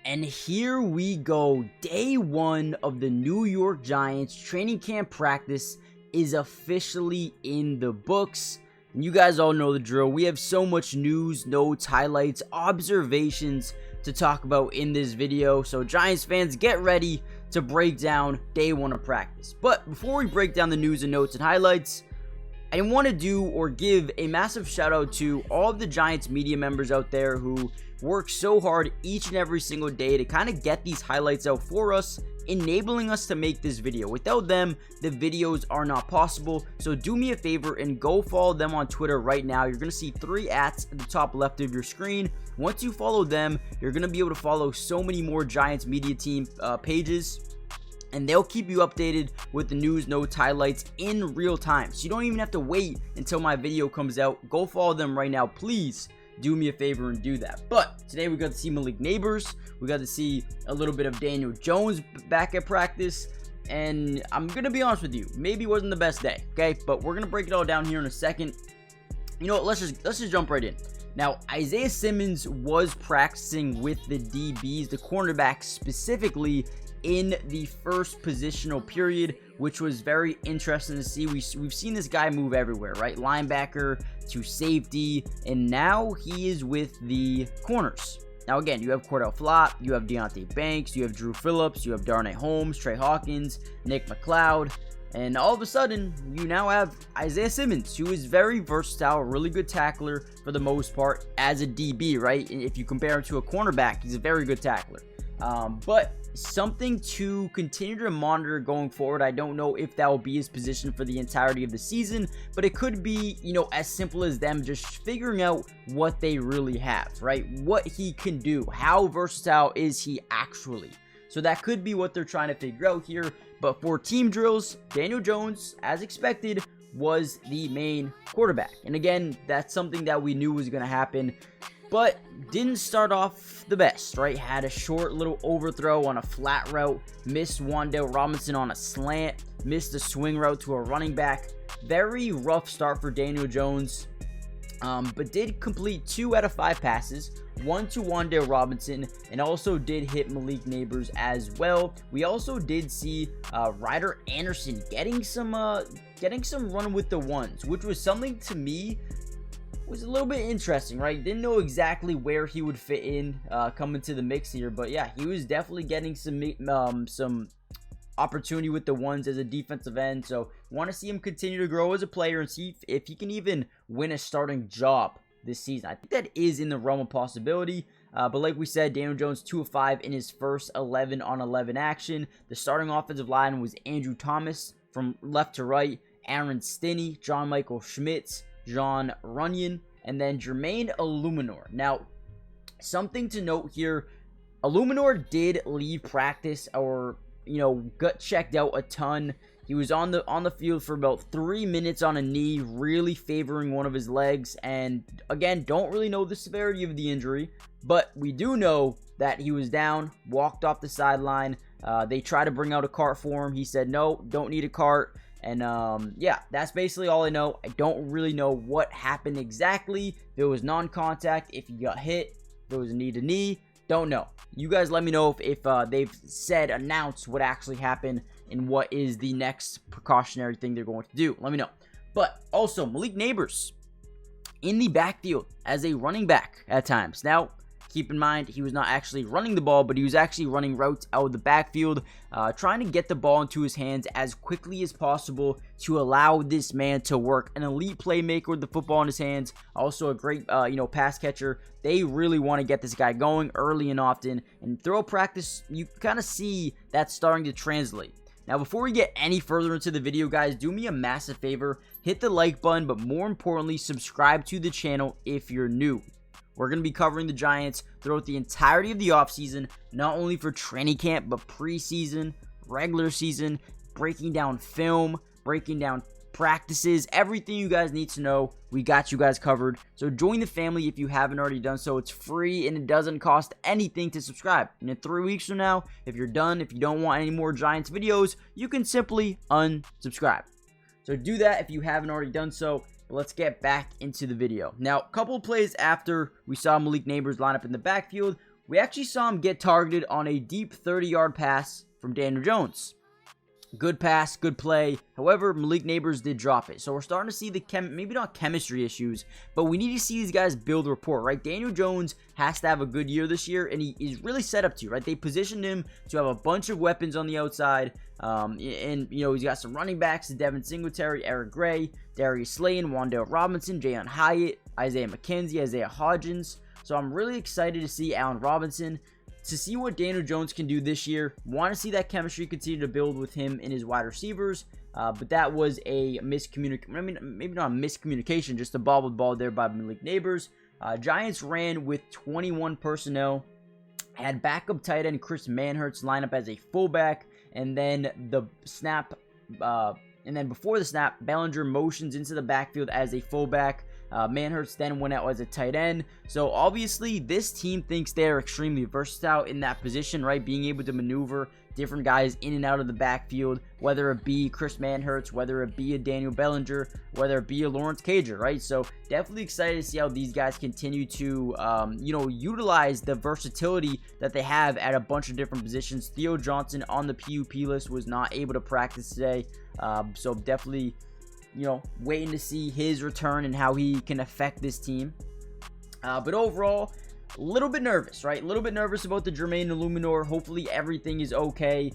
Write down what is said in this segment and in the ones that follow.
And here we go. Day one of the New York Giants training camp practice is officially in the books. And you guys all know the drill. We have so much news, notes, highlights, observations to talk about in this video. So Giants fans, get ready to break down day one of practice. But before we break down the news and notes and highlights, I want to do or give a massive shout out to all of the Giants media members out there who work so hard each and every single day to kind of get these highlights out for us, enabling us to make this video. Without them, the videos are not possible. So do me a favor and go follow them on Twitter right now. You're going to see 3 ats at the top left of your screen. Once you follow them, you're going to be able to follow so many more Giants media team pages, and they'll keep you updated with the news, notes, highlights in real time. So you don't even have to wait until my video comes out. Go follow them right now, please. Do me a favor and do that. But today we got to see Malik Nabers. We got to see a little bit of Daniel Jones back at practice. And I'm going to be honest with you, maybe it wasn't the best day, okay? But we're going to break it all down here in a second. You know what? Let's just jump right in. Now, Isaiah Simmons was practicing with the DBs, the cornerbacks specifically, in the first positional period, which was very interesting to see. We've seen this guy move everywhere, right? Linebacker to safety, and now he is with the corners. Now again, you have Cordell Flott, you have Deonte Banks, you have Drew Phillips, you have Darnay Holmes, Trey Hawkins, Nick McLeod, and all of a sudden, you now have Isaiah Simmons, who is very versatile, really good tackler for the most part as a DB, right? If you compare him to a cornerback, he's a very good tackler. But something to continue to monitor going forward. I don't know if that will be his position for the entirety of the season, but it could be, as simple as them just figuring out what they really have, right? What he can do. How versatile is he actually? So that could be what they're trying to figure out here. But for team drills, Daniel Jones, as expected, was the main quarterback. And again, that's something that we knew was going to happen, but didn't start off the best, right? Had a short little overthrow on a flat route, missed Wan'Dale Robinson on a slant, missed a swing route to a running back. Very rough start for Daniel Jones, but did complete 2 out of 5 passes, 1 to Wan'Dale Robinson, and also did hit Malik Nabers as well. We also did see Ryder Anderson getting some run with the ones, which was something to me was a little bit interesting, right? Didn't know exactly where he would fit in coming to the mix here, but yeah, he was definitely getting some opportunity with the ones as a defensive end. So want to see him continue to grow as a player and see if he can even win a starting job this season. I think that is in the realm of possibility. But like we said, Daniel Jones 2 of 5 in his first 11 on 11 action. The starting offensive line was Andrew Thomas from left to right, Aaron Stinney, John Michael Schmitz, John Runyon, and then Jermaine Illuminor. Now, something to note here, Illuminor did leave practice or, got checked out a ton. He was on the field for about 3 minutes on a knee, really favoring one of his legs. And again, don't really know the severity of the injury, but we do know that he was down, walked off the sideline. They tried to bring out a cart for him. He said, no, don't need a cart. And yeah, that's basically all I know. I don't really know what happened exactly. If it was non-contact, if he got hit, if it was a knee-to-knee, don't know. You guys let me know if they've announced what actually happened and what is the next precautionary thing they're going to do. Let me know. But also, Malik Nabers in the backfield as a running back at times. Now, keep in mind, he was not actually running the ball, but he was actually running routes out of the backfield, trying to get the ball into his hands as quickly as possible to allow this man to work. An elite playmaker with the football in his hands, also a great, pass catcher. They really want to get this guy going early and often. And throw practice, you kind of see that starting to translate. Now, before we get any further into the video, guys, do me a massive favor. Hit the like button, but more importantly, subscribe to the channel if you're new. We're going to be covering the Giants throughout the entirety of the offseason, not only for training camp, but preseason, regular season, breaking down film, breaking down practices, everything you guys need to know. We got you guys covered. So join the family if you haven't already done so. It's free and it doesn't cost anything to subscribe. And in 3 weeks from now, if you're done, if you don't want any more Giants videos, you can simply unsubscribe. So do that if you haven't already done so. Let's get back into the video. Now, a couple of plays after we saw Malik Nabers line up in the backfield, we actually saw him get targeted on a deep 30-yard pass from Daniel Jones. Good pass, good play. However, Malik Nabers did drop it. So we're starting to see the maybe not chemistry issues, but we need to see these guys build rapport, right? Daniel Jones has to have a good year this year, and he is really set up to, right? They positioned him to have a bunch of weapons on the outside, and, you know, he's got some running backs, Devin Singletary, Eric Gray, Darius Slayton, Wan'Dale Robinson, Jayon Hyatt, Isaiah McKenzie, Isaiah Hodgins. So I'm really excited to see Allen Robinson, to see what Daniel Jones can do this year. Want to see that chemistry continue to build with him and his wide receivers. But that was a miscommunication. I mean, maybe not a miscommunication, just a bobbled ball there by Malik Nabers. Giants ran with 21 personnel. Had backup tight end Chris Manhertz line up as a fullback. And then the snap, and then before the snap, Bellinger motions into the backfield as a fullback. Manhertz then went out as a tight end. So obviously this team thinks they're extremely versatile in that position, right? Being able to maneuver different guys in and out of the backfield, whether it be Chris Manhertz, whether it be a Daniel Bellinger, whether it be a Lawrence Cager, right? So definitely excited to see how these guys continue to, you know, utilize the versatility that they have at a bunch of different positions. Theo Johnson on the PUP list was not able to practice today. So definitely, you know, waiting to see his return and how he can affect this team. But overall, a little bit nervous, right? A little bit nervous about the Jermaine Illuminor. Hopefully everything is okay.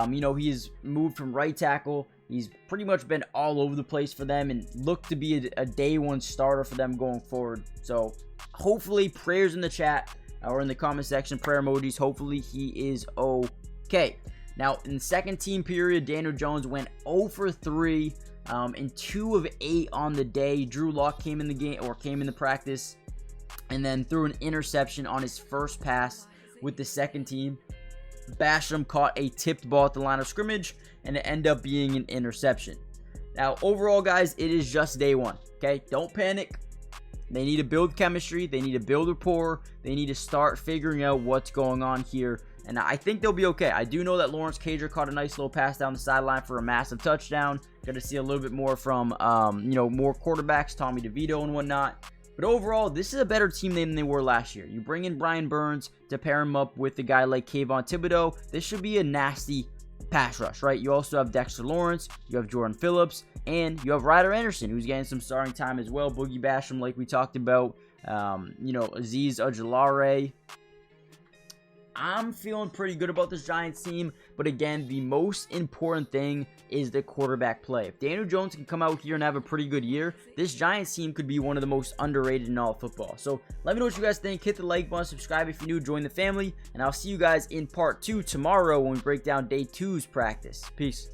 You know, he has moved from right tackle. He's pretty much been all over the place for them and looked to be a day one starter for them going forward. So hopefully, prayers in the chat or in the comment section, prayer emojis. Hopefully he is okay. Now, in the second team period, Daniel Jones went 0 for 3 and 2 of 8 on the day. Drew Lock came in the game, or came in the practice, and then threw an interception on his first pass with the second team. Basham caught a tipped ball at the line of scrimmage, and it ended up being an interception. Now, overall, guys, it is just day one, okay? Don't panic. They need to build chemistry. They need to build rapport. They need to start figuring out what's going on here, and I think they'll be okay. I do know that Lawrence Cager caught a nice little pass down the sideline for a massive touchdown. Got to see a little bit more from, you know, more quarterbacks, Tommy DeVito and whatnot. But overall, this is a better team than they were last year. You bring in Brian Burns to pair him up with a guy like Kayvon Thibodeau. This should be a nasty pass rush, right? You also have Dexter Lawrence, you have Jordan Phillips, and you have Ryder Anderson, who's getting some starting time as well. Boogie Basham, like we talked about. You know, Azeez Ojulari. I'm feeling pretty good about this Giants team, but again, the most important thing is the quarterback play. If Daniel Jones can come out here and have a pretty good year, this Giants team could be one of the most underrated in all of football. So let me know what you guys think. Hit the like button, subscribe if you're new, join the family, and I'll see you guys in part 2 tomorrow when we break down day 2's practice. Peace.